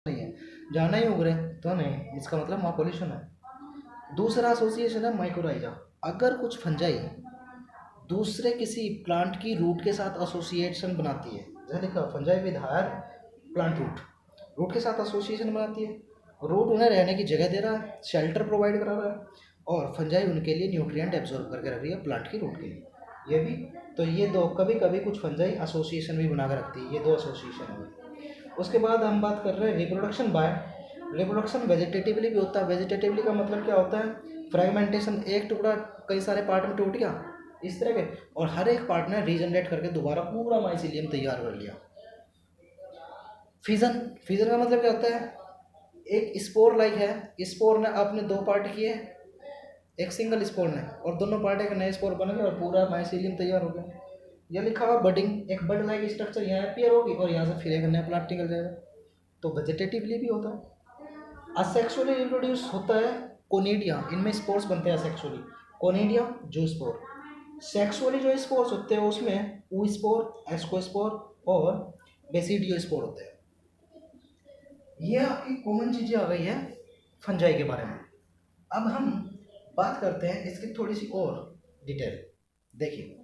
नहीं है, जहाँ नहीं उग रहे तो नहीं, इसका मतलब वहाँ पॉल्यूशन है। दूसरा एसोसिएशन है माइकोराइजा। अगर कुछ फंजाई दूसरे किसी प्लांट की रूट के साथ एसोसिएशन बनाती है, जैसे लिखा fungi with higher plant root, root के साथ एसोसिएशन बनाती है, रूट उन्हें रहने की जगह दे रहा है, शेल्टर प्रोवाइड करा रहा है, और फंजाई उनके लिए न्यूट्रिएंट एब्जॉर्ब करके रख रही है प्लांट की रूट के लिए। ये भी तो ये दो, कभी कभी कुछ फंजाई एसोसिएशन भी बना कर रखती है, ये दो एसोसिएशन हुए। उसके बाद हम बात कर रहे हैं रिप्रोडक्शन बाय। रिप्रोडक्शन वेजिटेटिवली भी होता है। वेजिटेटिवली का मतलब क्या होता है? फ्रेगमेंटेशन, एक टुकड़ा कई सारे पार्ट में टूट गया इस तरह के, और हर एक पार्ट ने रीजनरेट करके दोबारा पूरा माइसीलियम तैयार कर लिया। फिजन, फिजन का मतलब क्या होता है? एक स्पोर लाइक है, स्पोर ने अपने दो पार्ट किए एक सिंगल स्पोर ने, और दोनों पार्ट एक नए स्पोर बन गए और पूरा माइसीलियम तैयार हो गया। यह लिखा हुआ बडिंग, एक बड लाइक स्ट्रक्चर यहाँ अपीयर होगी और यहाँ से फिर एक नया प्लांट निकल जाएगा। तो वेजिटेटिवली भी होता है। असेक्सुअली रिप्रोड्यूस होता है कोनिडिया, इनमें स्पोर्स बनते हैं असेक्सुअली। कोनिडिया जो स्पोर, सेक्सुअली जो स्पोर्स होते हैं उसमें ऊ स्पोर, एस्कोस्पोर और बेसिडियो स्पोर होते हैं। ये आपकी कॉमन चीज़ें आ गई है फंजाई के बारे में। अब हम बात करते हैं इसकी थोड़ी सी और डिटेल। देखिए,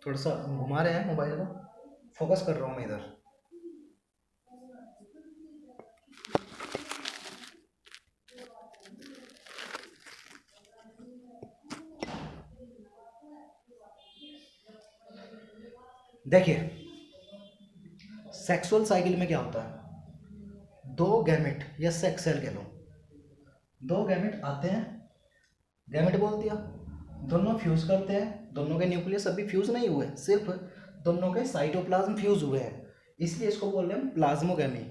थोड़ा सा घुमा रहे हैं मोबाइल को, फोकस कर रहा हूँ मैं इधर। देखिए, सेक्सुअल साइकिल में क्या होता है? दो गैमेट या सेक्स सेल कह लो, दो गैमेट आते हैं, गैमेट बोल दिया, दोनों फ्यूज करते हैं, दोनों के न्यूक्लियस अभी फ्यूज नहीं हुए, सिर्फ दोनों के साइटोप्लाज्म फ्यूज हुए हैं, इसलिए इसको बोल रहे हैं प्लाज्मोगैमी।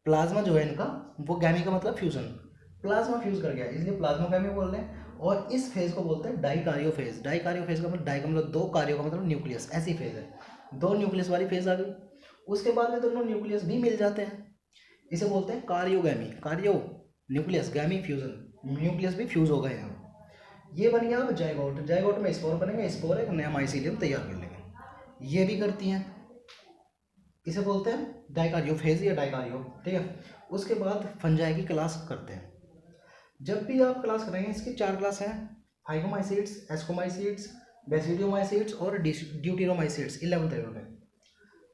प्लाज्मा जो है इनका, वो गैमी का मतलब फ्यूजन, प्लाज्मा फ्यूज कर गया इसलिए प्लाज्मोगैमी बोल रहे हैं। और इस फेज को बोलते हैं डाइकारियो फेज। डाइकारियो फेज का मतलब, डाई का मतलब दो, कार्यो का मतलब न्यूक्लियस, ऐसी फेज है, दो न्यूक्लियस वाली फेज आ गई। उसके बाद में दोनों न्यूक्लियस भी मिल जाते हैं, इसे बोलते हैं कार्योगैमी। कार्यो न्यूक्लियस, गैमी फ्यूजन, न्यूक्लियस भी फ्यूज हो गए हैं। ये बन गया अब जाइगोट। जाइगोट में स्पोर बनेंगे, स्पोर एक नया माइसीलियम तैयार कर लेंगे। ये भी करती हैं, इसे बोलते हैं डाइकारियोफेज या डाइकारियो, ठीक है। उसके बाद फंजाई की क्लास करते हैं। जब भी आप क्लास करेंगे, इसकी चार क्लास हैं: फाइकोमाइसीड्स, एस्कोमाइसीड्स, बेसिडियोमाइसीड्स और ड्यूटेरोमाइसीड्स 11th लेवल में।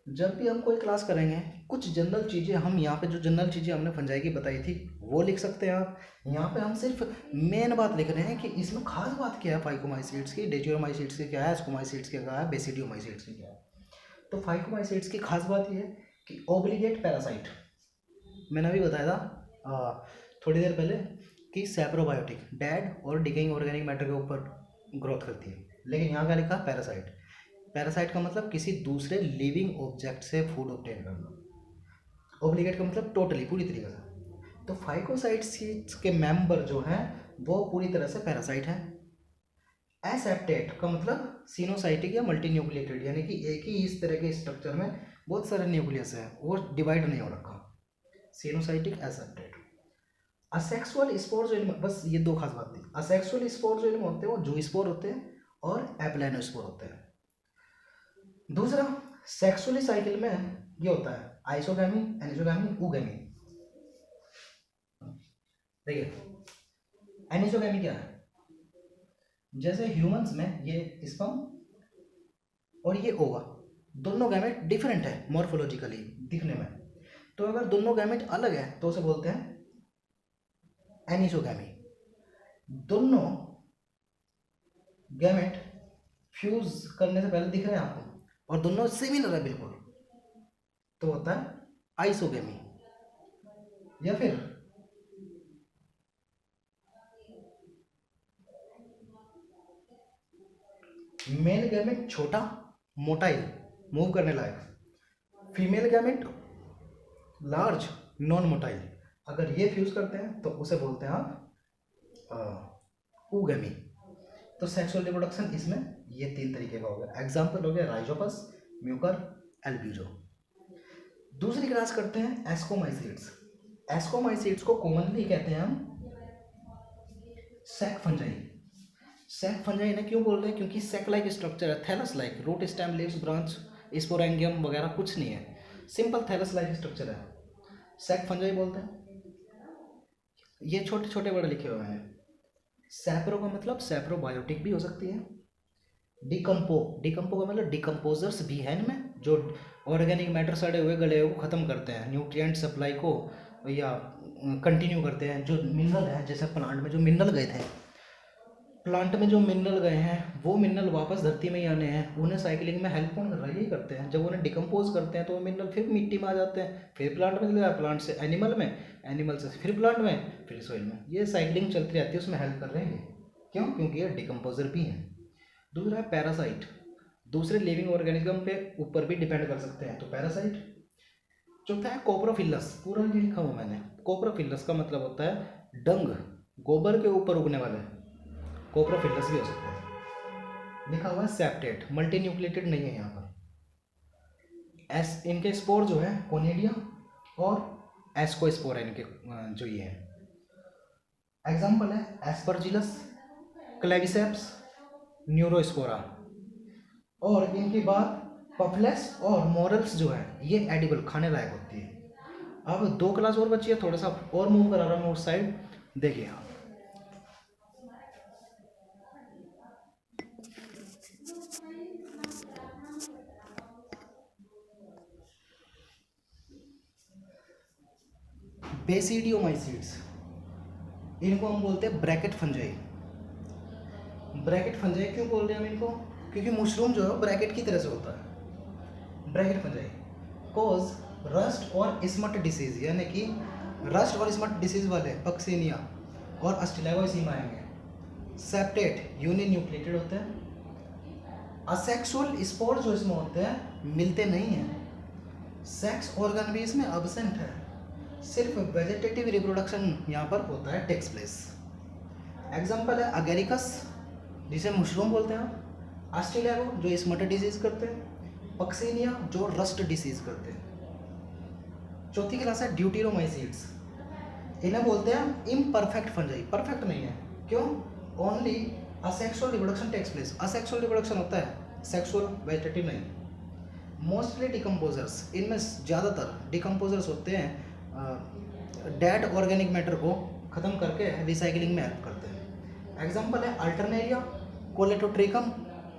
जब भी हम कोई क्लास करेंगे, कुछ जनरल चीज़ें हम यहाँ पे, जो जनरल चीज़ें हमने फंजाई की बताई थी वो लिख सकते हैं आप। यहाँ पे हम सिर्फ मेन बात लिख रहे हैं कि इसमें खास बात क्या है फाइकोमाइसीड्स की, ड्यूटेरोमाइसीड्स की क्या है, एस्कोमाइसीड्स की क्या है, बेसिडियोमाइसीड्स की क्या है। तो फाइकोमाइसीड्स की खास बात ये है कि ओब्लिगेट पैरासाइट, मैंने अभी बताया था थोड़ी देर पहले कि सैप्रोबायोटिक, डेड और डिकेइंग ऑर्गेनिक मैटर के ऊपर ग्रोथ करती है, लेकिन यहाँ क्या लिखा? पैरासाइट। पैरासाइट का मतलब किसी दूसरे लिविंग ऑब्जेक्ट से फूड ऑब्टेन करना। ओब्लिगेट का मतलब टोटली, पूरी तरीके से। तो फाइकोसाइट्स के मेंबर जो हैं वो पूरी तरह से पैरासाइट हैं। एसेप्टेट का मतलब सिनोसाइटिक या मल्टीन्यूक्लिएटेड, यानी कि एक ही इस तरह के स्ट्रक्चर में बहुत सारे न्यूक्लियस हैं, वो डिवाइड नहीं हो रखा। Coenocytic, aseptate. असेक्सुअल स्पोर जो, बस ये दो खास बात थी। असेक्सुअल स्पोर जो होते हैं वो जू स्पोर होते हैं और एप्लानोस्पोर होते हैं। दूसरा, सेक्सुअली साइकिल में ये होता है आइसोगैमी, एनिसोगैमी, ऊगैमी। देखिए, एनिसोगैमी क्या है? जैसे ह्यूमंस में ये स्पर्म और ये ओवा, दोनों गैमेट डिफरेंट है मॉर्फोलॉजिकली, दिखने में। तो अगर दोनों गैमेट अलग है तो उसे बोलते हैं एनिसोगैमी। दोनों गैमेट फ्यूज करने से पहले दिख रहे हैं आपको और दोनों सिमिलर है बिल्कुल, तो होता है आइसोगैमी। या फिर मेल गैमेट छोटा, मोटाइल, मूव करने लायक, female gamete large, non motile. अगर ये फ्यूज करते हैं तो उसे बोलते हैं आप ऊगैमी। तो सेक्सुअल रिप्रोडक्शन इसमें ये तीन तरीके का हो गया। एग्जाम्पल हो गया राइजोपस, म्यूकर, एल्ब्यूजो। दूसरी क्लास करते हैं एस्कोमाइसीड्स। एस्कोमाइसीड्स को कॉमनली कहते हैं हम सैक फंजाई। सैक फंजाई इन्हें क्यों बोल रहे हैं? क्योंकि सैक लाइक स्ट्रक्चर है, thallus like, root, stem, leaves, branch, sporangium वगैरह कुछ नहीं है, सिंपल थैलस लाइक स्ट्रक्चर है। सैक फंजाई बोलते हैं। ये छोटे छोटे वर्ड लिखे हुए हैं। सैप्रो का मतलब सैप्रोबायोटिक भी हो सकती है। डिकम्पो का मतलब डिकम्पोजर्स भी हैं इनमें, जो ऑर्गेनिक मैटर सड़े हुए गले हुए को ख़त्म करते हैं, न्यूट्रिएंट सप्लाई को या कंटिन्यू करते हैं। जो मिनरल है, जैसे प्लांट में जो मिनरल गए थे, प्लांट में जो मिनरल गए हैं वो मिनरल वापस धरती में ही आने हैं, उन्हें साइकिलिंग में हेल्प कौन कर रहा है, यही करते हैं। जब उन्हें डिकम्पोज करते हैं तो वो मिनरल फिर मिट्टी में आ जाते हैं, फिर प्लांट में चले जाते हैं, प्लांट से एनिमल में, एनिमल से फिर प्लांट में, फिर सॉइल में। ये साइकिलिंग चलती रहती है, उसमें हेल्प कर रहे हैं ये। क्यों? क्योंकि ये डिकम्पोजर भी हैं। दूसरा है पैरासाइट, दूसरे लिविंग ऑर्गेनिज्म पे ऊपर भी डिपेंड कर सकते हैं, तो पैरासाइट। चौथा है कोप्रोफिलस, पूरा नहीं लिखा हुआ मैंने। कोप्रोफिलस का मतलब होता है डंग, गोबर के ऊपर उगने वाले, कोप्रोफिलस भी हो सकते हैं। लिखा हुआ है सेप्टेट, मल्टी न्यूक्लिएटेड नहीं है यहाँ पर। इनके स्पोर जो है कोनिडिया और एस्कोस्पोर है इनके, जो ये है। एग्जाम्पल है एस्परजिलस, क्लेविसेप्स, न्यूरोस्पोरा। और इनके बाद पफलेस और मोरल्स जो है ये एडिबल, खाने लायक होती है। अब 2 क्लास और बची है, थोड़ा सा और मूव करा रहा हूँ मैं उस साइड, देखिए आप। बेसिडियोमाइसिड्स, इनको हम बोलते हैं ब्रैकेट फंजाई। ब्रैकेट फंजाई क्यों बोल रहे हैं हम इनको? क्योंकि मशरूम जो है ब्रैकेट की तरह से होता है। ब्रैकेट फंजाई कॉज रस्ट और स्मट डिसीज, यानी कि रस्ट और स्मट डिसीज वाले पक्सीनिया और अस्टिलागोसीमा आएंगे। सेप्टेट यूनिन्यूक्लिएटेड होते हैं। असेक्सुअल स्पोर जो इसमें होते हैं मिलते नहीं हैं। सेक्स ऑर्गन भी इसमें अब्सेंट है, सिर्फ वेजिटेटिव रिप्रोडक्शन यहाँ पर होता है, टेक्स प्लेस। एग्जाम्पल है अगेरिकस, जिसे मशरूम बोलते हैं, अस्टिलागो जो स्मट डिसीज करते हैं, पक्सीनिया जो रस्ट डिसीज करते हैं। चौथी क्लास है ड्यूटेरोमाइसिड्स, इन्हें बोलते हैं इम्परफेक्ट फंजाई, परफेक्ट नहीं है। क्यों? Only asexual reproduction takes place, asexual reproduction होता है, सेक्सुअल वेजिटेटिव नहीं। मोस्टली डिकम्पोजर्स, इनमें ज़्यादातर डिकम्पोजर्स होते हैं डेड ऑर्गेनिक मैटर को ख़त्म करके रिसाइकलिंग में हेल्प करते हैं। एग्जाम्पल है अल्टरनेरिया, कोलेटोट्रिकम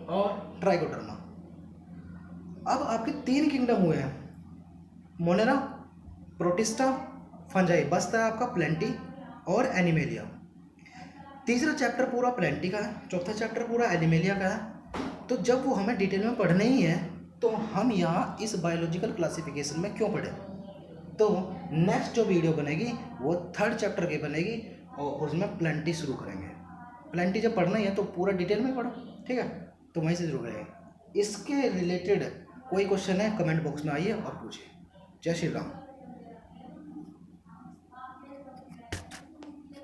और ट्राइकोडर्मा। अब आपके 3 किंगडम हुए हैं, मोनेरा, प्रोटिस्टा, फंजाई। बचता है आपका प्लेंटी और एनिमेलिया। तीसरा चैप्टर पूरा प्लेंटी का है, चौथा चैप्टर पूरा एनिमेलिया का है। तो जब वो हमें डिटेल में पढ़ना ही है तो हम यहाँ इस बायोलॉजिकल क्लासिफिकेशन में क्यों पढ़े? तो नेक्स्ट जो वीडियो बनेगी वो 3rd चैप्टर की बनेगी और उसमें प्लेंटी शुरू करेंगे। प्लेंटी जब पढ़ना ही है तो पूरा डिटेल में पढ़ो, ठीक है? तो वहीं से शुरू करेंगे। इसके रिलेटेड कोई क्वेश्चन है कमेंट बॉक्स में आइए और पूछिए। जय श्री राम।